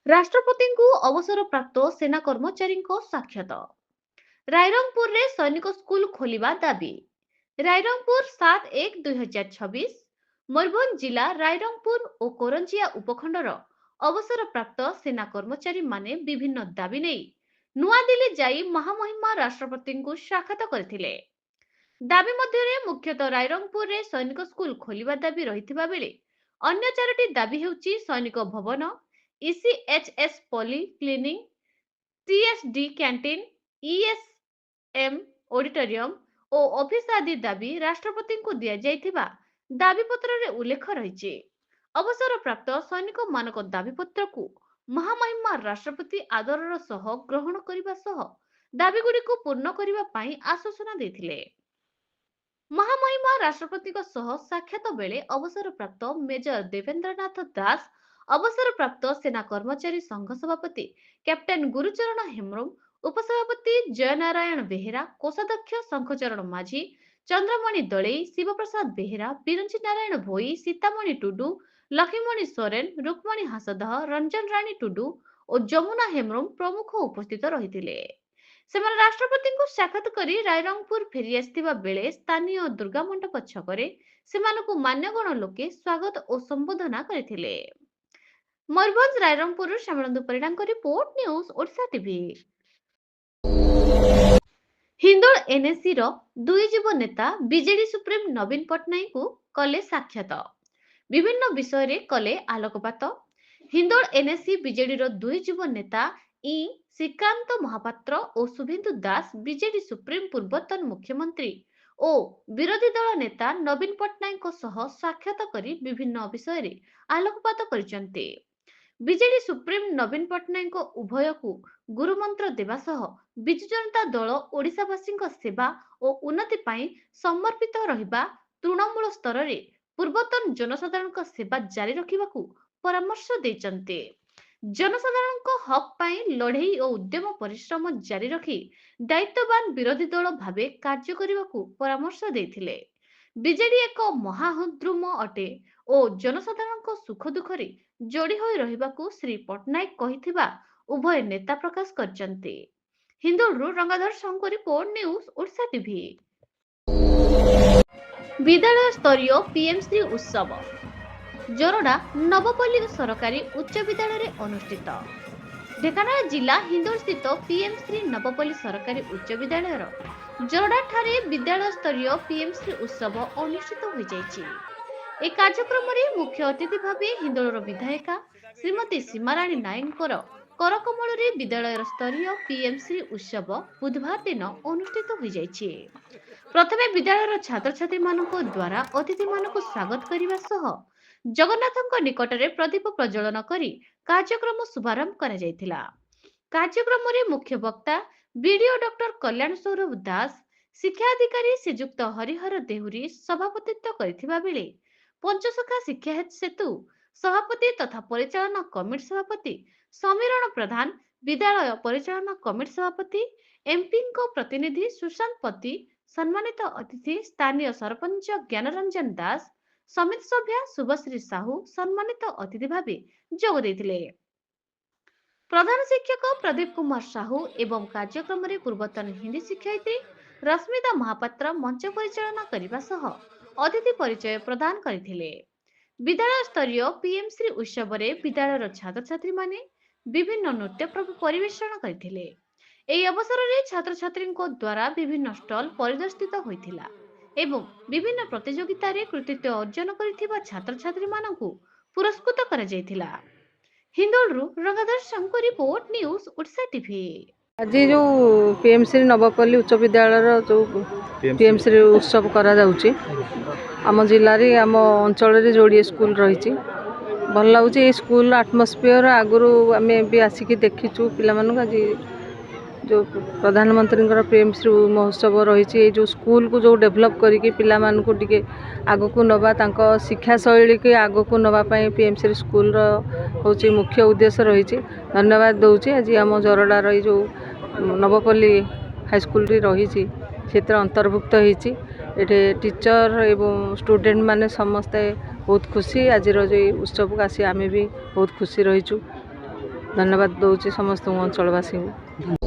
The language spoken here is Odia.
ରାଷ୍ଟ୍ରପତିଙ୍କୁ ଅବସରପ୍ରାପ୍ତ ସେନା କର୍ମଚାରୀଙ୍କ ସାକ୍ଷାତ। ରାଇରଙ୍ଗପୁରରେ ସୈନିକ ସ୍କୁଲ ଖୋଲିବା ଦାବି। ରାଇରଙ୍ଗପୁର 7/1/2026। ମୟୂରଭଞ୍ଜ ଜିଲ୍ଲା ରାଇରଙ୍ଗପୁର ଓ କରଞ୍ଜିଆ ଉପଖଣ୍ଡର ଅବସରପ୍ରାପ୍ତ ସେନା କର୍ମଚାରୀମାନେ ବିଭିନ୍ନ ଦାବି ନେଇ ନୂଆଦିଲ୍ଲୀ ଯାଇ ମହାମହିମ ରାଷ୍ଟ୍ରପତିଙ୍କୁ ସାକ୍ଷାତ କରିଥିଲେ। ଦାବି ମଧ୍ୟରେ ମୁଖ୍ୟତଃ ରାଇରଙ୍ଗପୁରରେ ସୈନିକ ସ୍କୁଲ ଖୋଲିବା ଦାବି ରହିଥିବା ବେଳେ ଅନ୍ୟ 4ଟି ଦାବି ହେଉଛି ସୈନିକ ଭବନ, ଇସିଏଚଏସ୍ ପଲି କ୍ଲିନିଂ, ଟିଏସଡି କ୍ୟାଣ୍ଟିନ୍, ଇଏସଏମ୍ ଅଡିଟୋରିୟମ ଓ ଅଫିସ ଆଦି ଦାବି ରାଷ୍ଟ୍ରପତିଙ୍କୁ ଦିଆଯାଇଥିବା ଦାବିପତ୍ରରେ ଉଲ୍ଲେଖ ରହିଛି। ଅବସରପ୍ରାପ୍ତ ସୈନିକମାନଙ୍କ ଦାବିପତ୍ରକୁ ମହାମହିମ ରାଷ୍ଟ୍ରପତି ଆଦରର ସହ ଗ୍ରହଣ କରିବା ସହ ଦାବିଗୁଡ଼ିକୁ ପୂର୍ଣ୍ଣ କରିବା ପାଇଁ ଆଶ୍ୱାସନା ଦେଇଥିଲେ। ମହାମହିମ ରାଷ୍ଟ୍ରପତିଙ୍କ ସହ ସାକ୍ଷାତ ବେଳେ ଅବସରପ୍ରାପ୍ତ ମେଜର ଦେବେନ୍ଦ୍ରନାଥ ଦାସ, ଅବସରପ୍ରାପ୍ତ ସେନା କର୍ମଚାରୀ ସଂଘ ସଭାପତି କ୍ୟାପ୍ଟେନ ଗୁରୁଚରଣ ହେମ୍ରମ, ଉପସଭାପତି ଜୟନାରାୟଣ ବେହେରା, କୋଷାଧ୍ୟକ୍ଷ ଶଙ୍ଖଚରଣ ମାଝୀ, ଚନ୍ଦ୍ରମଣି ଦଳେଇ, ଶିବପ୍ରସାଦ ବେହେରା, ବିରଞ୍ଚି ନାରାୟଣ ଭୋଇ, ସୀତାମଣି ଟୁଡୁ, ଲକ୍ଷ୍ମୀମଣି ସୋରେନ, ରୁକ୍ମଣୀ ହାସଦହ, ରଞ୍ଜନ ରାଣୀ ଟୁଡୁ ଓ ଯମୁନା ହେମ୍ରମ ପ୍ରମୁଖ ଉପସ୍ଥିତ ରହିଥିଲେ। ସେମାନେ ରାଷ୍ଟ୍ରପତିଙ୍କୁ ସାକ୍ଷାତ କରି ରାଇରଙ୍ଗପୁର ଫେରି ଆସିଥିବା ବେଳେ ସ୍ଥାନୀୟ ଦୁର୍ଗା ମଣ୍ଡପ ଛକରେ ସେମାନଙ୍କୁ ମାନ୍ୟଗଣ ଲୋକେ ସ୍ୱାଗତ ଓ ସମ୍ବର୍ଦ୍ଧନା କରିଥିଲେ। ମୟୂରଭଞ୍ଜ ରାଇରଙ୍ଗପୁରରୁ ଶ୍ୟାମଳନ୍ଦୁ ପରିଡ଼ାଙ୍କ report, news Odisha TV. Hindol ଏନ୍ଏସିର ଦୁଇ ଯୁବ ନେତା ବିଜେଡି ସୁପ୍ରିମୋ ନବୀନ ପଟ୍ଟନାୟକଙ୍କୁ କଲେ ସାକ୍ଷାତ। ବିଭିନ୍ନ ବିଷୟରେ କଲେ ଆଲୋକପାତ। ହିନ୍ଦୋଳ ଏନ୍ଏସି ବିଜେଡିର ଦୁଇ ଯୁବ ନେତା ଶ୍ରୀକାନ୍ତ ମହାପାତ୍ର ଓ ଶୁଭେନ୍ଦୁ ଦାସ ବିଜେଡି ସୁପ୍ରିମୋ ପୂର୍ବତନ ମୁଖ୍ୟମନ୍ତ୍ରୀ ଓ ବିରୋଧୀ ଦଳ ନେତା ନବୀନ ପଟ୍ଟନାୟକଙ୍କ ସହ ସାକ୍ଷାତ କରି ବିଭିନ୍ନ ବିଷୟରେ ଆଲୋକପାତ କରିଛନ୍ତି। ବିଜେଡି ସୁପ୍ରିମୋ ନବୀନ ପଟ୍ଟନାୟକ ଉଭୟକୁ ଗୁରୁମନ୍ତ୍ର ଦେବା ସହ ବିଜୁ ଜନତା ଦଳ ଓଡ଼ିଶାବାସୀଙ୍କ ସେବା ଓ ଉନ୍ନତି ପାଇଁ ସମର୍ପିତ ରହିବା, ତୃଣମୂଳ ସ୍ତରରେ ପୂର୍ବତନ ଜନସାଧାରଣଙ୍କ ସେବା ଜାରି ରଖିବାକୁ ପରାମର୍ଶ ଦେଇଛନ୍ତି। ଜନସାଧାରଣଙ୍କ ହକ୍ ପାଇଁ ଲଢ଼େଇ ଓ ଉଦ୍ୟମ ପରିଶ୍ରମ ଜାରି ରଖି ଦାୟିତ୍ୱବାନ ବିରୋଧୀ ଦଳ ଭାବେ କାର୍ଯ୍ୟ କରିବାକୁ ପରାମର୍ଶ ଦେଇଥିଲେ। ବିଜେଡି ଏକ ମହାହୃଦ୍ରୁମ ଅଟେ ଓ ଜନସାଧାରଣଙ୍କ ସୁଖ ଦୁଃଖରେ ଯୋଡ଼ି ହୋଇ ରହିବାକୁ ଶ୍ରୀ ପଟ୍ଟନାୟକ କହିଥିବା ଉଭୟ ନେତା ପ୍ରକାଶ କରିଛନ୍ତି। ହିନ୍ଦୋଳରୁ ରଙ୍ଗାଧର ସାହୁଙ୍କ ରିପୋର୍ଟ, ନ୍ୟୁଜ ଓଡ଼ିଶା ଟିଭି। ବିଦ୍ୟାଳୟ ସ୍ତରୀୟ ପିଏମ୍ଶ୍ରୀ ଉତ୍ସବ ଜୋରଡ଼ା ନବପଲ୍ଲୀ ସରକାରୀ ଉଚ୍ଚ ବିଦ୍ୟାଳୟରେ ଅନୁଷ୍ଠିତ। ଢେଙ୍କାନାଳ ଜିଲ୍ଲା ହିନ୍ଦୋଳସ୍ଥିତ ପିଏମ୍ଶ୍ରୀ ନବପଲ୍ଲୀ ସରକାରୀ ଉଚ୍ଚ ବିଦ୍ୟାଳୟର ଜୋରଡ଼ାଠାରେ ବିଦ୍ୟାଳୟ ସ୍ତରୀୟ ପିଏମ୍ଶ୍ରୀ ଉତ୍ସବ ଅନୁଷ୍ଠିତ ହୋଇଯାଇଛି। ଏହି କାର୍ଯ୍ୟକ୍ରମରେ ମୁଖ୍ୟ ଅତିଥି ଭାବେ ହିନ୍ଦୋଳର ବିଧାୟିକା ଶ୍ରୀମତୀ ସୀମାରାଣୀ ନାୟକଙ୍କର କରକମଳରେ ବିଦ୍ୟାଳୟର ସ୍ତରୀୟ ପିଏମ୍ଶ୍ରୀ ଉତ୍ସବ ବୁଧବାର ଦିନ ଅନୁଷ୍ଠିତ ହୋଇଯାଇଛି। ପ୍ରଥମେ ବିଦ୍ୟାଳୟର ଛାତ୍ରଛାତ୍ରୀମାନଙ୍କ ଦ୍ୱାରା ଅତିଥିମାନଙ୍କୁ ସ୍ୱାଗତ କରିବା ସହ ଜଗନ୍ନାଥଙ୍କ ନିକଟରେ ପ୍ରଦୀପ ପ୍ରଜ୍ୱଳନ କରି କାର୍ଯ୍ୟକ୍ରମ ଶୁଭାରମ୍ଭ କରାଯାଇଥିଲା। କାର୍ଯ୍ୟକ୍ରମରେ ମୁଖ୍ୟ ବକ୍ତା ବିଡିଓ ଡକ୍ଟର କଲ୍ୟାଣ ସୌରଭ ଦାସ, ଶିକ୍ଷାଧିକାରୀ ଶ୍ରୀଯୁକ୍ତ ହରିହର ଦେହୁରୀ ସଭାପତିତ୍ୱ କରିଥିବା ବେଳେ ପଞ୍ଚସଖା ଶିକ୍ଷା ସେତୁ ସଭାପତି ତଥା ପରିଚାଳନା କମିଟି ସଭାପତି ସମୀରଣ ପ୍ରଧାନ, ବିଦ୍ୟାଳୟ ପରିଚାଳନା କମିଟି ସଭାପତି ଏମ୍ପିଙ୍କ ପ୍ରତିନିଧି ସୁଶାନ୍ତ ପତି, ସମ୍ମାନିତ ଅତିଥି ସ୍ଥାନୀୟ ସରପଞ୍ଚ ଜ୍ଞାନରଞ୍ଜନ ଦାସ, ସମିତି ସଭ୍ୟା ଶୁଭଶ୍ରୀ ସାହୁ ସମ୍ମାନିତ ଅତିଥି ଭାବେ ଯୋଗ ଦେଇଥିଲେ। ପ୍ରଧାନ ଶିକ୍ଷକ ପ୍ରଦୀପ କୁମାର ସାହୁ ଏବଂ କାର୍ଯ୍ୟକ୍ରମରେ ପୂର୍ବତନ ହିନ୍ଦୀ ଶିକ୍ଷୟିତ୍ରୀ ରଶ୍ମିତା ମହାପାତ୍ର ମଞ୍ଚ ପରିଚାଳନା କରିବା ସହ ଅତିଥି ପରିଚୟ ପ୍ରଦାନ କରିଥିଲେ। ବିଦ୍ୟାଳୟ ସ୍ତରୀୟ ପିଏମ୍ଶ୍ରୀ ଉତ୍ସବରେ ବିଦ୍ୟାଳୟର ଛାତ୍ରଛାତ୍ରୀମାନେ ବିଭିନ୍ନ ନୃତ୍ୟ ପରିବେଷଣ କରିଥିଲେ। ଏହି ଅବସରରେ ଛାତ୍ରଛାତ୍ରୀଙ୍କ ଦ୍ୱାରା ବିଭିନ୍ନ ଷ୍ଟଲ ପରିଦର୍ଶିତ ହୋଇଥିଲା ଏବଂ ବିଭିନ୍ନ ପ୍ରତିଯୋଗିତାରେ କୃତିତ୍ୱ ଅର୍ଜନ କରିଥିବା ଛାତ୍ରଛାତ୍ରୀମାନଙ୍କୁ ପୁରସ୍କୃତ କରାଯାଇଥିଲା। ହିନ୍ଦୋଳରୁ ରଙ୍ଗାଧର ସାହୁଙ୍କ ରିପୋର୍ଟ, ନ୍ୟୁଜ ଓଡ଼ିଶା ଟିଭି। ଆଜି ଯେଉଁ ପିଏମ୍ଶ୍ରୀ ନବପଲ୍ଲୀ ଉଚ୍ଚ ବିଦ୍ୟାଳୟର ଯେଉଁ ପିଏମ୍ଶ୍ରୀ ଉତ୍ସବ କରାଯାଉଛି, ଆମ ଜିଲ୍ଲାରେ ଆମ ଅଞ୍ଚଳରେ ଯୋଡ଼ିଏ ସ୍କୁଲ ରହିଛି। ଭଲ ଲାଗୁଛି ଏଇ ସ୍କୁଲ ଆଟମସ୍ଫିୟର। ଆଗରୁ ଆମେ ବି ଆସିକି ଦେଖିଛୁ ପିଲାମାନଙ୍କୁ। ଆଜି ଯେଉଁ ପ୍ରଧାନମନ୍ତ୍ରୀଙ୍କର ପିଏମ୍ଶ୍ରୀ ମହୋତ୍ସବ ରହିଛି, ଏଇ ଯେଉଁ ସ୍କୁଲକୁ ଯେଉଁ ଡେଭଲପ୍ କରିକି ପିଲାମାନଙ୍କୁ ଟିକେ ଆଗକୁ ନେବା, ତାଙ୍କ ଶିକ୍ଷା ଶୈଳୀକି ଆଗକୁ ନେବା ପାଇଁ ପିଏମ୍ଶ୍ରୀ ସ୍କୁଲର ହେଉଛି ମୁଖ୍ୟ ଉଦ୍ଦେଶ୍ୟ ରହିଛି। ଧନ୍ୟବାଦ ଦେଉଛି। ଆଜି ଆମ ଜରଡ଼ାର ଏଇ ଯେଉଁ ନବପଲ୍ଲୀ ହାଇସ୍କୁଲଟି ରହିଛି ସେଥିରେ ଅନ୍ତର୍ଭୁକ୍ତ ହୋଇଛି। ଏଠି ଟିଚର ଏବଂ ଷ୍ଟୁଡେଣ୍ଟ ମାନେ ସମସ୍ତେ ବହୁତ ଖୁସି। ଆଜିର ଯେଉଁ ଉତ୍ସବକୁ ଆସି ଆମେ ବି ବହୁତ ଖୁସି ରହିଛୁ। ଧନ୍ୟବାଦ ଦେଉଛି ସମସ୍ତଙ୍କୁ ଅଞ୍ଚଳବାସୀଙ୍କୁ।